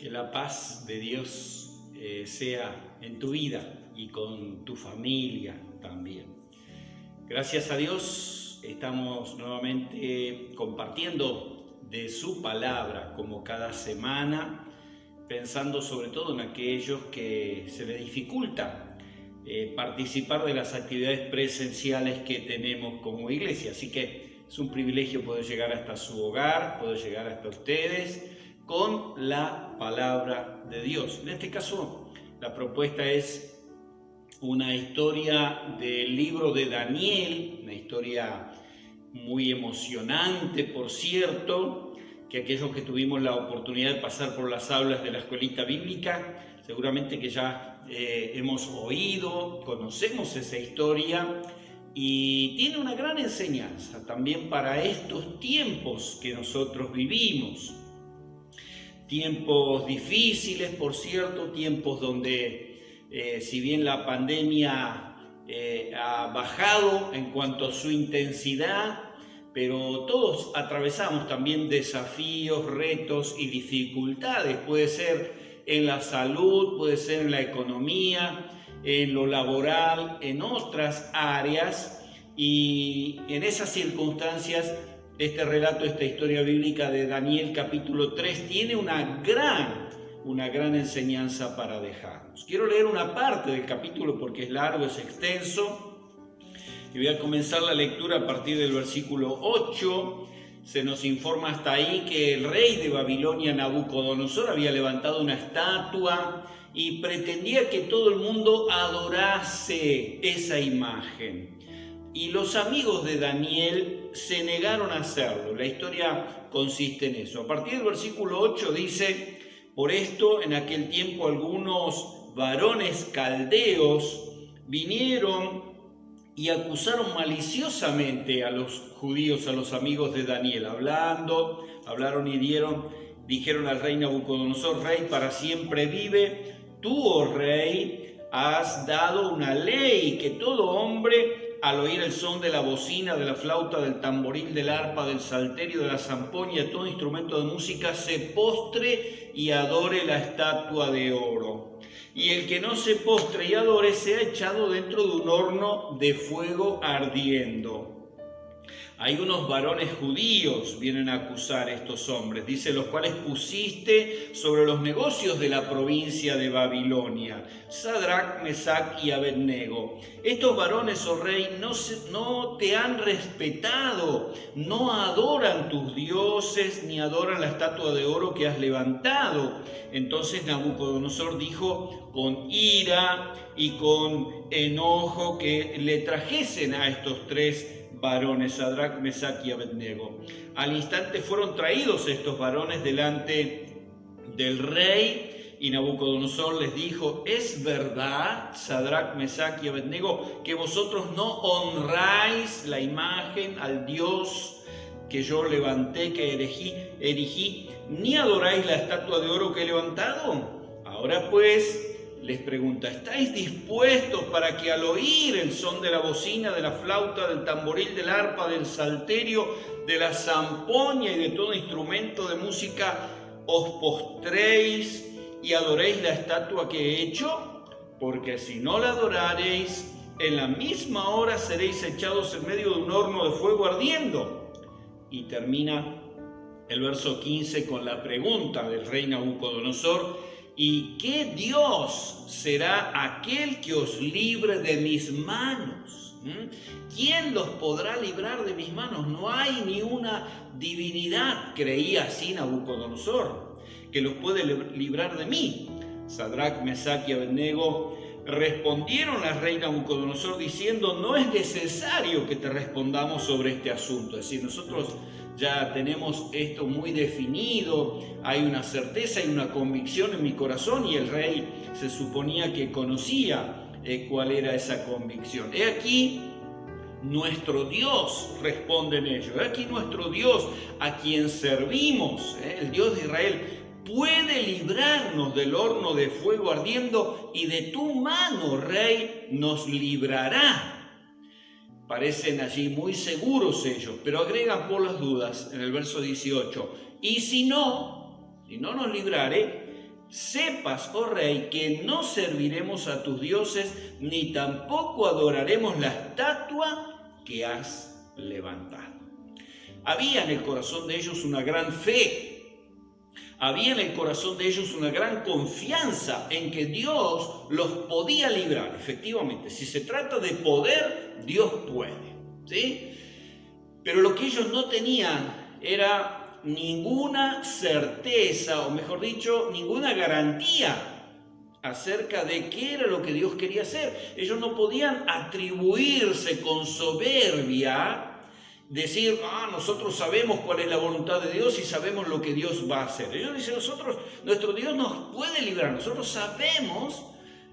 Que la paz de Dios sea en tu vida y con tu familia también. Gracias a Dios estamos nuevamente compartiendo de su palabra como cada semana, pensando sobre todo en aquellos que se les dificulta participar de las actividades presenciales que tenemos como iglesia. Así que es un privilegio poder llegar hasta su hogar, poder llegar hasta ustedes con la palabra de Dios. En este caso, la propuesta es una historia del libro de Daniel, una historia muy emocionante, por cierto, que aquellos que tuvimos la oportunidad de pasar por las aulas de la escuelita bíblica, seguramente que ya hemos oído, conocemos esa historia y tiene una gran enseñanza también para estos tiempos que nosotros vivimos. Tiempos difíciles, por cierto, tiempos donde si bien la pandemia ha bajado en cuanto a su intensidad, pero todos atravesamos también desafíos, retos y dificultades. Puede ser en la salud, puede ser en la economía, en lo laboral, en otras áreas, y en esas circunstancias este relato, esta historia bíblica de Daniel capítulo 3 tiene una gran enseñanza para dejarnos. Quiero leer una parte del capítulo porque es largo, es extenso, y voy a comenzar la lectura a partir del versículo 8. Se nos informa hasta ahí que el rey de Babilonia, Nabucodonosor, había levantado una estatua y pretendía que todo el mundo adorase esa imagen. Y los amigos de Daniel se negaron a hacerlo. La historia consiste en eso. A partir del versículo 8 dice: por esto en aquel tiempo algunos varones caldeos vinieron y acusaron maliciosamente a los judíos, a los amigos de Daniel. Hablaron y dijeron al rey Nabucodonosor: rey para siempre vive, tú, oh rey, has dado una ley que todo hombre, al oír el son de la bocina, de la flauta, del tamboril, del arpa, del salterio, de la zampoña, todo instrumento de música, se postre y adore la estatua de oro. Y el que no se postre y adore sea echado dentro de un horno de fuego ardiendo. Hay unos varones judíos, vienen a acusar a estos hombres, dice, los cuales pusiste sobre los negocios de la provincia de Babilonia, Sadrach, Mesach y Abednego. Estos varones, oh rey, no te han respetado, no adoran tus dioses, ni adoran la estatua de oro que has levantado. Entonces Nabucodonosor dijo con ira y con enojo que le trajesen a estos tres varones, Sadrach, Mesach y Abednego. Al instante fueron traídos estos varones delante del rey, y Nabucodonosor les dijo: ¿es verdad, Sadrach, Mesach y Abednego, que vosotros no honráis la imagen al Dios que yo levanté, que erigí, ni adoráis la estatua de oro que he levantado? Ahora pues, les pregunta, ¿estáis dispuestos para que al oír el son de la bocina, de la flauta, del tamboril, del arpa, del salterio, de la zampoña y de todo instrumento de música, os postréis y adoréis la estatua que he hecho? Porque si no la adorareis, en la misma hora seréis echados en medio de un horno de fuego ardiendo. Y termina el verso 15 con la pregunta del rey Nabucodonosor: ¿y qué Dios será aquel que os libre de mis manos? ¿Quién los podrá librar de mis manos? No hay ni una divinidad, creía así Nabucodonosor, que los puede librar de mí. Sadrach, Mesach y Abednego respondieron al rey Nabucodonosor diciendo: no es necesario que te respondamos sobre este asunto. Es decir, nosotros ya tenemos esto muy definido, hay una certeza, hay una convicción en mi corazón, y el rey se suponía que conocía cuál era esa convicción. He aquí nuestro Dios, responden ellos, he aquí nuestro Dios a quien servimos, el Dios de Israel, puede librarnos del horno de fuego ardiendo, y de tu mano, rey, nos librará. Parecen allí muy seguros ellos, pero agregan por las dudas en el verso 18: y si no nos librare, sepas, oh rey, que no serviremos a tus dioses, ni tampoco adoraremos la estatua que has levantado. Había en el corazón de ellos una gran fe. Había en el corazón de ellos una gran confianza en que Dios los podía librar. Efectivamente, si se trata de poder, Dios puede, ¿sí? Pero lo que ellos no tenían era ninguna certeza, o mejor dicho, ninguna garantía acerca de qué era lo que Dios quería hacer. Ellos no podían atribuirse con soberbia, decir, nosotros sabemos cuál es la voluntad de Dios y sabemos lo que Dios va a hacer. Ellos dicen, nuestro Dios nos puede librar, nosotros sabemos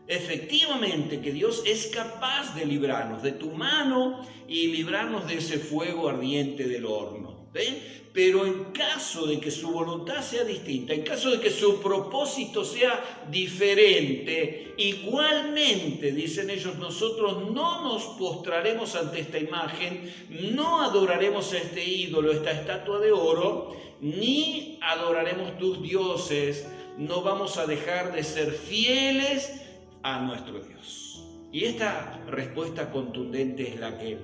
efectivamente que Dios es capaz de librarnos de tu mano y librarnos de ese fuego ardiente del horno. Pero en caso de que su voluntad sea distinta, en caso de que su propósito sea diferente, igualmente, dicen ellos, nosotros no nos postraremos ante esta imagen, no adoraremos a este ídolo, esta estatua de oro, ni adoraremos tus dioses, no vamos a dejar de ser fieles a nuestro Dios. Y esta respuesta contundente es la que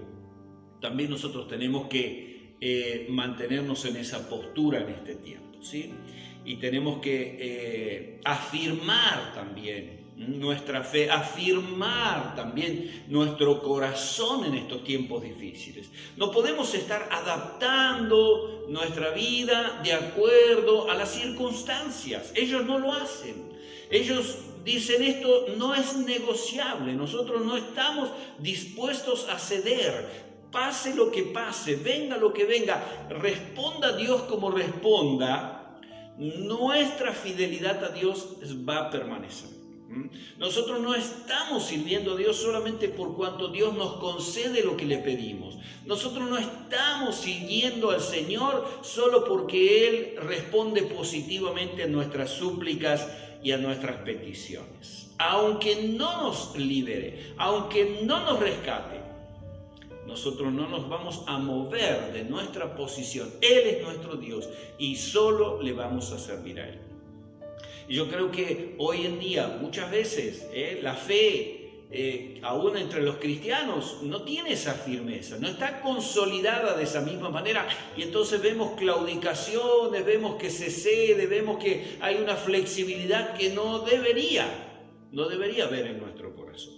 también nosotros tenemos que mantenernos en esa postura en este tiempo, ¿sí? Y tenemos que afirmar también nuestra fe, afirmar también nuestro corazón en estos tiempos difíciles. No podemos estar adaptando nuestra vida de acuerdo a las circunstancias. Ellos no lo hacen. Ellos dicen, esto no es negociable, nosotros no estamos dispuestos a ceder. Pase lo que pase, venga lo que venga, responda Dios como responda, nuestra fidelidad a Dios va a permanecer. Nosotros no estamos sirviendo a Dios solamente por cuanto Dios nos concede lo que le pedimos. Nosotros no estamos siguiendo al Señor solo porque Él responde positivamente a nuestras súplicas y a nuestras peticiones. Aunque no nos libere, aunque no nos rescate, nosotros no nos vamos a mover de nuestra posición. Él es nuestro Dios y solo le vamos a servir a Él. Y yo creo que hoy en día muchas veces la fe, aún entre los cristianos, no tiene esa firmeza, no está consolidada de esa misma manera. Y entonces vemos claudicaciones, vemos que se cede, vemos que hay una flexibilidad que no debería haber en nuestro corazón.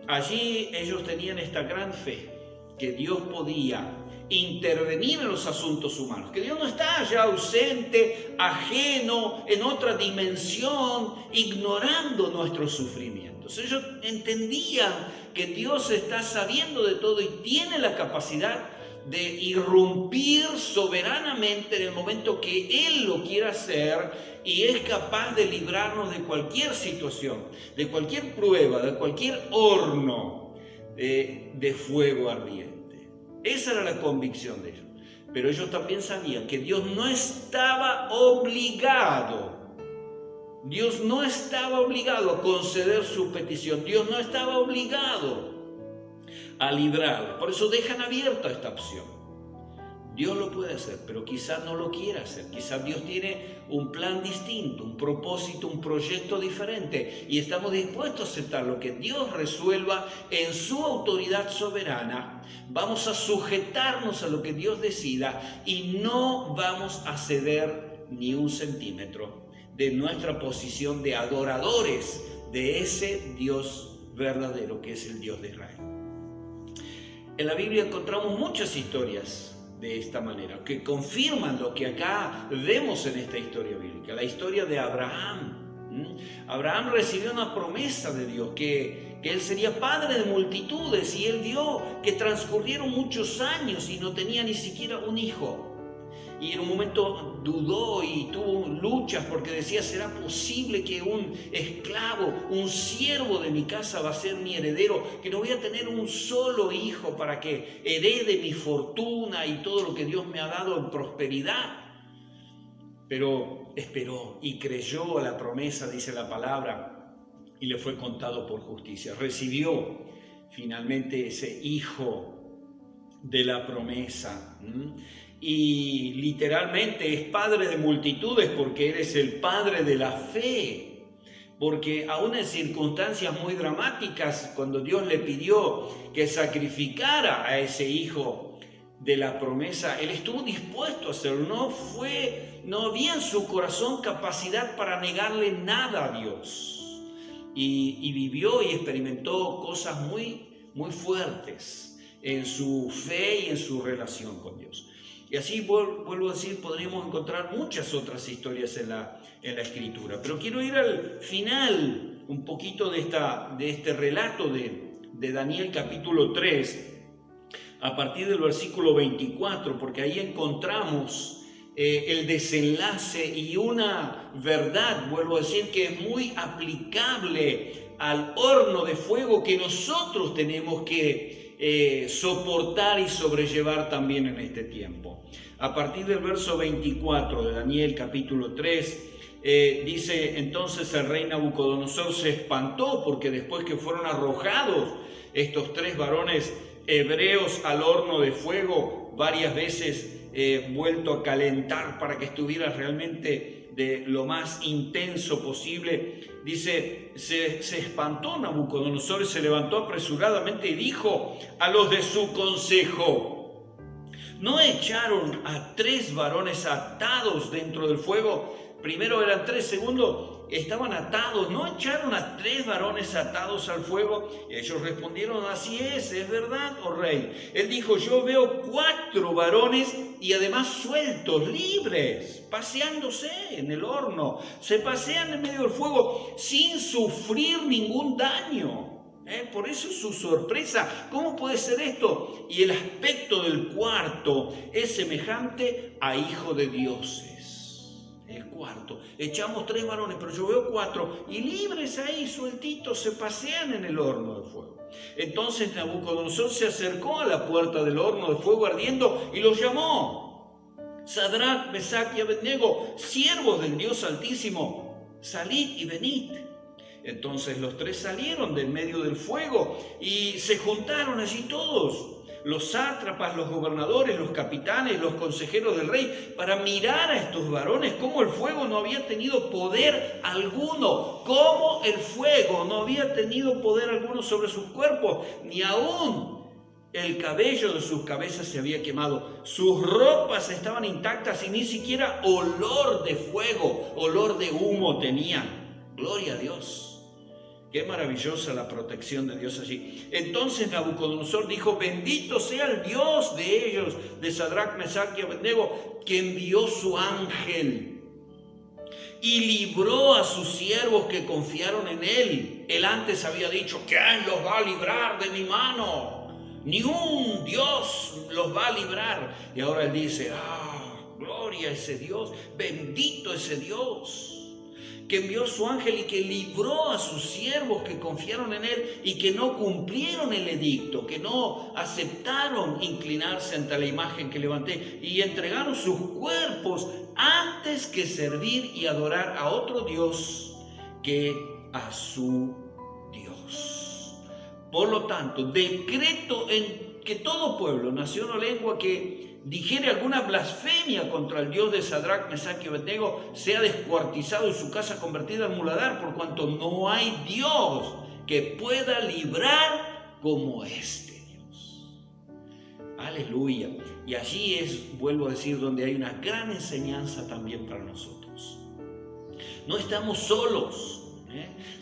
Allí ellos tenían esta gran fe que Dios podía intervenir en los asuntos humanos, que Dios no está allá ausente, ajeno, en otra dimensión, ignorando nuestros sufrimientos. Ellos entendían que Dios está sabiendo de todo y tiene la capacidad de irrumpir soberanamente en el momento que Él lo quiera hacer, y es capaz de librarnos de cualquier situación, de cualquier prueba, de cualquier horno de fuego ardiente. Esa era la convicción de ellos. Pero ellos también sabían que Dios no estaba obligado. Dios no estaba obligado a conceder su petición. Dios no estaba obligado a librarlos. Por eso dejan abierta esta opción. Dios lo puede hacer, pero quizás no lo quiera hacer. Quizás Dios tiene un plan distinto, un propósito, un proyecto diferente. Y estamos dispuestos a aceptar lo que Dios resuelva en su autoridad soberana. Vamos a sujetarnos a lo que Dios decida y no vamos a ceder ni un centímetro de nuestra posición de adoradores de ese Dios verdadero que es el Dios de Israel. En la Biblia encontramos muchas historias de esta manera, que confirman lo que acá vemos en esta historia bíblica, la historia de Abraham. Abraham recibió una promesa de Dios, que él sería padre de multitudes, y él vio que transcurrieron muchos años y no tenía ni siquiera un hijo. Y en un momento dudó y tuvo luchas porque decía, ¿será posible que un esclavo, un siervo de mi casa va a ser mi heredero? Que no voy a tener un solo hijo para que herede mi fortuna y todo lo que Dios me ha dado en prosperidad. Pero esperó y creyó a la promesa, dice la palabra, y le fue contado por justicia. Recibió finalmente ese hijo de la promesa. y literalmente es padre de multitudes porque Él es el padre de la fe. Porque aún en circunstancias muy dramáticas, cuando Dios le pidió que sacrificara a ese hijo de la promesa, Él estuvo dispuesto a hacerlo. No había en su corazón capacidad para negarle nada a Dios. Y vivió y experimentó cosas muy, muy fuertes en su fe y en su relación con Dios. Y así, vuelvo a decir, podríamos encontrar muchas otras historias en la Escritura. Pero quiero ir al final un poquito de este relato de Daniel capítulo 3, a partir del versículo 24, porque ahí encontramos el desenlace y una verdad, vuelvo a decir, que es muy aplicable al horno de fuego que nosotros tenemos que soportar y sobrellevar también en este tiempo. A partir del verso 24 de Daniel capítulo 3, dice: entonces el rey Nabucodonosor se espantó porque después que fueron arrojados estos 3 varones hebreos al horno de fuego, varias veces vuelto a calentar para que estuviera realmente de lo más intenso posible, dice, se espantó Nabucodonosor y se levantó apresuradamente y dijo a los de su consejo: ¿no echaron a 3 varones atados dentro del fuego? Primero eran 3, segundo estaban atados. ¿No echaron a 3 varones atados al fuego? Y ellos respondieron: así es verdad, oh rey. Él dijo: yo veo 4 varones y además sueltos, libres, paseándose en el horno. Se pasean en medio del fuego sin sufrir ningún daño. Por eso su sorpresa. ¿Cómo puede ser esto? Y el aspecto del cuarto es semejante a hijo de dioses. El cuarto, echamos 3 varones, pero yo veo 4 y libres ahí, sueltitos, se pasean en el horno de fuego. Entonces Nabucodonosor se acercó a la puerta del horno de fuego ardiendo y los llamó: Sadrach, Mesach y Abednego, siervos del Dios Altísimo, salid y venid. Entonces los 3 salieron del medio del fuego y se juntaron allí todos, los sátrapas, los gobernadores, los capitanes, los consejeros del rey, para mirar a estos varones, cómo el fuego no había tenido poder alguno, cómo el fuego no había tenido poder alguno sobre sus cuerpos, ni aún el cabello de sus cabezas se había quemado, sus ropas estaban intactas y ni siquiera olor de fuego, olor de humo tenían. Gloria a Dios. Qué maravillosa la protección de Dios allí. Entonces Nabucodonosor dijo: bendito sea el Dios de ellos, de Sadrach, Mesach y Abednego, que envió su ángel y libró a sus siervos que confiaron en él. Él antes había dicho: ¿quién los va a librar de mi mano? Ni un Dios los va a librar. Y ahora él dice: gloria a ese Dios, bendito ese Dios, que envió su ángel y que libró a sus siervos que confiaron en él y que no cumplieron el edicto, que no aceptaron inclinarse ante la imagen que levanté y entregaron sus cuerpos antes que servir y adorar a otro Dios que a su Dios. Por lo tanto, decreto en que todo pueblo, nación o lengua que dijere alguna blasfemia contra el Dios de Sadrach, Mesach y Abednego sea descuartizado y su casa convertida en muladar, por cuanto no hay Dios que pueda librar como este Dios. Aleluya. Y allí es, vuelvo a decir, donde hay una gran enseñanza también para nosotros. No estamos solos.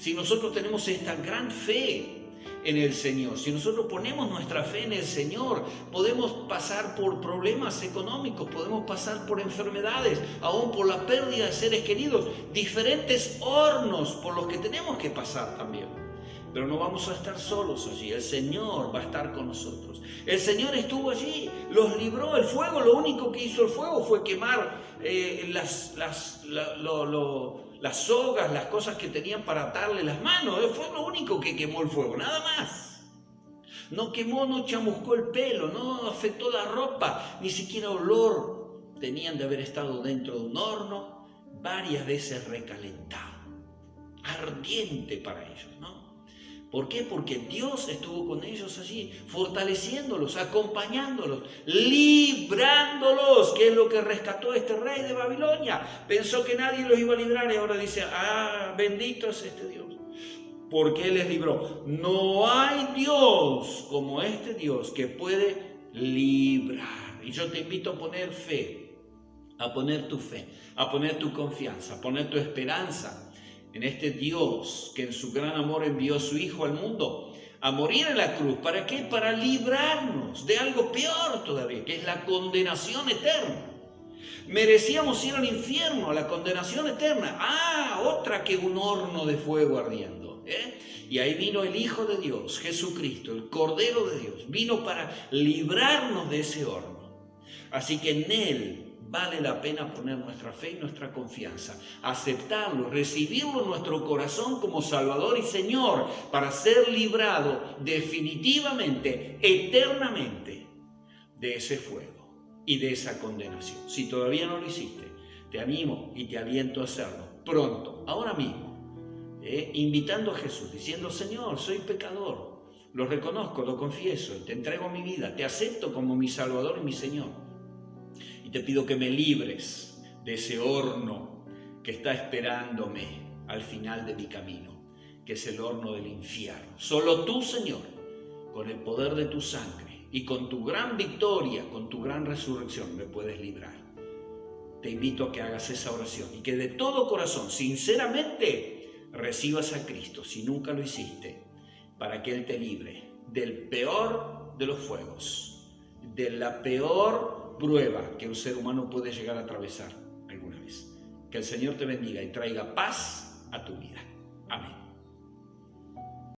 Si nosotros tenemos esta gran fe en el Señor, si nosotros ponemos nuestra fe en el Señor, podemos pasar por problemas económicos, podemos pasar por enfermedades, aún por la pérdida de seres queridos, diferentes hornos por los que tenemos que pasar también. Pero no vamos a estar solos allí, el Señor va a estar con nosotros. El Señor estuvo allí, los libró. El fuego, lo único que hizo el fuego fue quemar las sogas, las cosas que tenían para atarle las manos. Fue lo único que quemó el fuego, nada más. No quemó, no chamuscó el pelo, no afectó la ropa, ni siquiera olor tenían de haber estado dentro de un horno varias veces recalentado, ardiente para ellos, ¿no? ¿Por qué? Porque Dios estuvo con ellos allí, fortaleciéndolos, acompañándolos, librándolos, que es lo que rescató este rey de Babilonia. Pensó que nadie los iba a librar y ahora dice, bendito es este Dios, porque Él les libró. No hay Dios como este Dios que puede librar. Y yo te invito a poner fe, a poner tu fe, a poner tu confianza, a poner tu esperanza en este Dios que en su gran amor envió a su Hijo al mundo a morir en la cruz. ¿Para qué? Para librarnos de algo peor todavía, que es la condenación eterna. Merecíamos ir al infierno, a la condenación eterna. Otra que un horno de fuego ardiendo. Y ahí vino el Hijo de Dios, Jesucristo, el Cordero de Dios. Vino para librarnos de ese horno. Así que en Él vale la pena poner nuestra fe y nuestra confianza, aceptarlo, recibirlo en nuestro corazón como Salvador y Señor, para ser librado definitivamente, eternamente, de ese fuego y de esa condenación. Si todavía no lo hiciste, te animo y te aliento a hacerlo pronto, ahora mismo, invitando a Jesús, diciendo: Señor, soy pecador, lo reconozco, lo confieso, te entrego mi vida, te acepto como mi Salvador y mi Señor. Te pido que me libres de ese horno que está esperándome al final de mi camino, que es el horno del infierno. Solo tú, Señor, con el poder de tu sangre y con tu gran victoria, con tu gran resurrección, me puedes librar. Te invito a que hagas esa oración y que de todo corazón, sinceramente, recibas a Cristo, si nunca lo hiciste, para que Él te libre del peor de los fuegos, de la peor prueba que un ser humano puede llegar a atravesar alguna vez. Que el Señor te bendiga y traiga paz a tu vida. Amén.